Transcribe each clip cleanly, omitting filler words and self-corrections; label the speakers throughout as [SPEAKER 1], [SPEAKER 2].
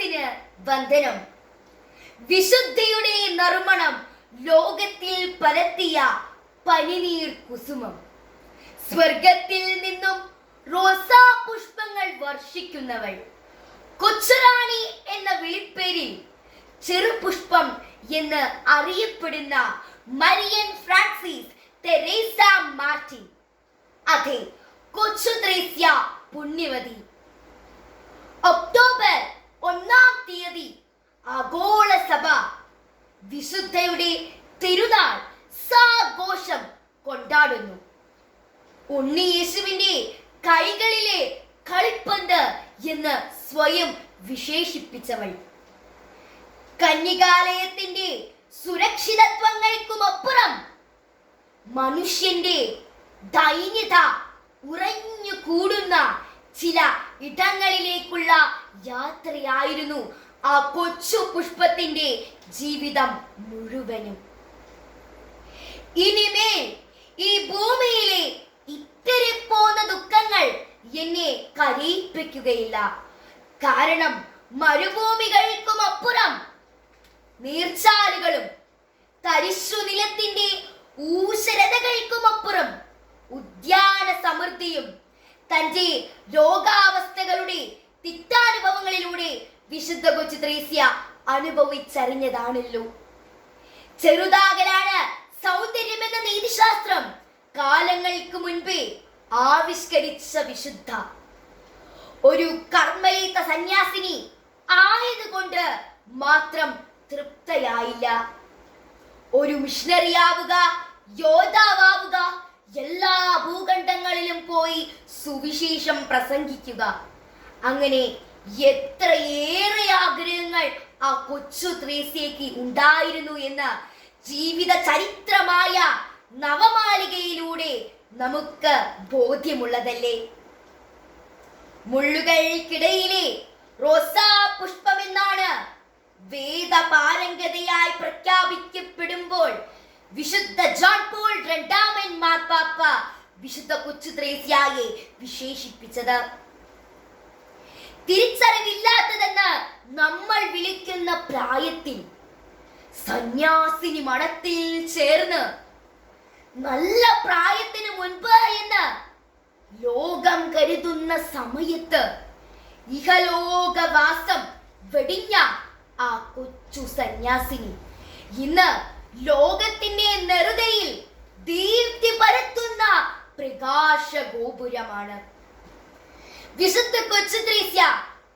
[SPEAKER 1] മനസ്സിന് വന്ദനം. വിശുദ്ധിയുടെ നറുമണം ലോകത്തിൽ പരത്തിയ പനിനീർ കുസുമം. സ്വർഗത്തിൽ നിന്നും റോസാ പുഷ്പങ്ങൾ വർഷിക്കുന്നവൾ. കൊച്ചുറാണി എന്ന വിളിപ്പേരിൽ ചെറുപുഷ്പം എന്ന് അറിയപ്പെടുന്ന മരിയൻ ഫ്രാൻസിസ് തെരേസ മാർട്ടിൻ. അതെ, കൊച്ചു ത്രേസ്യ പുണ്യവതി. ഒക്ടോബർ 1-ാം തീയതി ആഗോള സഭ വിശുദ്ധയുടെ തിരുനാൾ സാഘോഷം കൊണ്ടാടുന്നു. ഉണ്ണി യേശുവിന്റെ കൈകളിലെ കളിപ്പന്ത് എന്ന് സ്വയം വിശേഷിപ്പിച്ചവൾ. കന്യകാലയത്തിന്റെ സുരക്ഷിതത്വങ്ങൾക്കുമപ്പുറം മനുഷ്യന്റെ ദൈന്യത ഉറഞ്ഞു കൂടുന്ന ചില ഇടങ്ങളിലേക്കുള്ള യാത്രയായിരുന്നു ആ കൊച്ചു പുഷ്പത്തിന്റെ ജീവിതം മുഴുവനും. ഇനിമേൽ ഈ ഭൂമിയിലെ ഇത്തിരിപ്പോന്ന ദുഃഖങ്ങൾ എന്നെ കരയിപ്പിക്കുകയില്ല. കാരണം മരുഭൂമികൾക്കുമപ്പുറം നീർച്ചാലുകളും തരിശു നിലത്തിന്റെ ഊശരതകൾക്കുമപ്പുറം ഉദ്യാന സമൃദ്ധിയും തന്റെ രോഗാവസ്ഥകളുടെ തിക്താനുഭവങ്ങളിലൂടെ വിശുദ്ധ കൊച്ചു ത്രേസ്യ അനുഭവിച്ചറിഞ്ഞതാണല്ലോ. ചെറുതാകലാണ് സൗന്ദര്യമെന്ന നീതിശാസ്ത്രം കാലങ്ങൾക്ക് മുൻപേ ആവിഷ്കരിച്ച വിശുദ്ധ ഒരു കർമ്മലീത്ത സന്യാസിനി ആയതുകൊണ്ട് മാത്രം തൃപ്തയായില്ല. ഒരു മിഷണറിയാവുക, യോദ്ധാവുക, എല്ലാ ഭൂഖണ്ഡങ്ങളിലും പോയി സുവിശേഷം പ്രസംഗിക്കുക. അങ്ങനെ എത്രയേറെ ആഗ്രഹങ്ങൾ ആ കൊച്ചു ത്രേസ്യയ്ക്ക് ഉണ്ടായിരുന്നു എന്ന് ജീവിത ചരിത്രമായ നവമാലികയിലൂടെ നമുക്ക് ബോധ്യമുള്ളതല്ലേ. മുള്ളുകൾക്കിടയിലെ റോസാ പുഷ്പമെന്നാണ് വേദപാരംഗതയായി പ്രഖ്യാപിക്കപ്പെടുമ്പോൾ വിശുദ്ധ ജോൺ പോൾ രണ്ടാമൻ മാർപ്പാപ്പ വിശുദ്ധ കൊച്ചു ത്രേസ്യയെ വിശേഷിപ്പിച്ചത്. തിരിച്ചറിവില്ലാത്തതെന്ന് നമ്മൾ വിളിക്കുന്ന പ്രായത്തിൽ സന്യാസിനി മഠത്തിൽ ചേർന്ന് നല്ല പ്രായത്തിന് മുൻപ് എന്ന് ലോകം കരുതുന്ന സമയത്ത് ഇഹലോകവാസം വെടിഞ്ഞ ആ കൊച്ചു സന്യാസിനി ഇന്ന് ലോകത്തിന്റെ നെറുകയിൽ ദീപ്തി പരത്തുന്ന പ്രകാശ ഗോപുരമാണ്. വിശുദ്ധ കൊച്ചു ത്രേസ്യ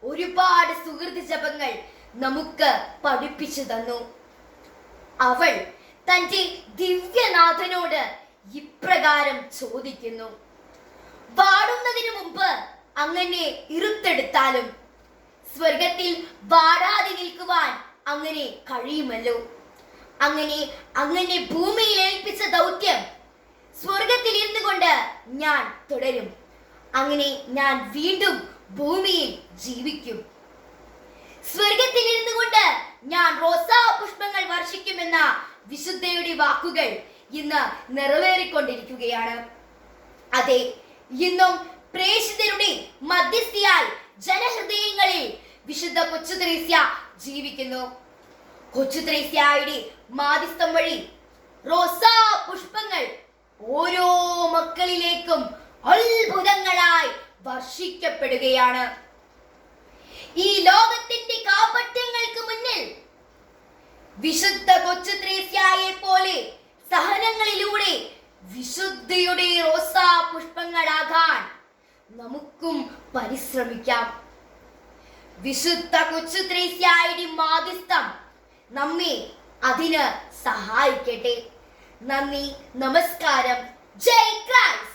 [SPEAKER 1] ഒരുപാട് സുഹൃത്ത് ജപങ്ങൾ നമുക്ക് പഠിപ്പിച്ചു തന്നു. അവൾ തന്റെ ദിവ്യനാഥനോട് ഇപ്രകാരം ചോദിക്കുന്നു: വാടുന്നതിനു മുമ്പ് അങ്ങനെ ഇരുത്തെടുത്താലും സ്വർഗത്തിൽ വാടാതെ നിൽക്കുവാൻ അങ്ങനെ കഴിയുമല്ലോ. അങ്ങനെ ഭൂമിയിൽ ഏൽപ്പിച്ച ദൗത്യം സ്വർഗത്തിൽ ഇരുന്നു കൊണ്ട് ഞാൻ തുടരും. അങ്ങനെ ഞാൻ വീണ്ടും ഭൂമിയിൽ ജീവിക്കും. സ്വർഗത്തിൽ ഇരുന്നു കൊണ്ട് ഞാൻ റോസാ പുഷ്പങ്ങൾ വർഷിക്കുമെന്ന വിശുദ്ധയുടെ വാക്കുകൾ ഇന്ന് നിറവേറിക്കൊണ്ടിരിക്കുകയാണ്. അതെ, ഇന്നും പ്രേക്ഷിതരുടെ മധ്യസ്ഥയായി ജനഹൃദയങ്ങളിൽ വിശുദ്ധ കൊച്ചു ത്രേസ്യ ജീവിക്കുന്നു. കൊച്ചു ത്രേസ്യയുടെ മാധ്യസ്ഥം വഴി റോസാ പുഷ്പങ്ങൾ ഓരോ മക്കളിലേക്കും അത്ഭുതങ്ങളായി വർഷിക്കപ്പെടുകയാണ്. ഈ ലോകത്തിന്റെ കാപട്യങ്ങൾക്ക് മുന്നിൽ വിശുദ്ധ കൊച്ചു ത്രേസ്യയെ പോലെ സഹനങ്ങളിലൂടെ വിശുദ്ധിയുടെ റോസാ പുഷ്പങ്ങളാകാൻ നമുക്കും പരിശ്രമിക്കാം. വിശുദ്ധ കൊച്ചു ത്രേസ്യയുടെ മാധ്യസ്ഥം നമ്മെ അതിന് സഹായിക്കട്ടെ. നന്ദി, നമസ്കാരം. ജയ് ക്രൈസ്റ്റ്.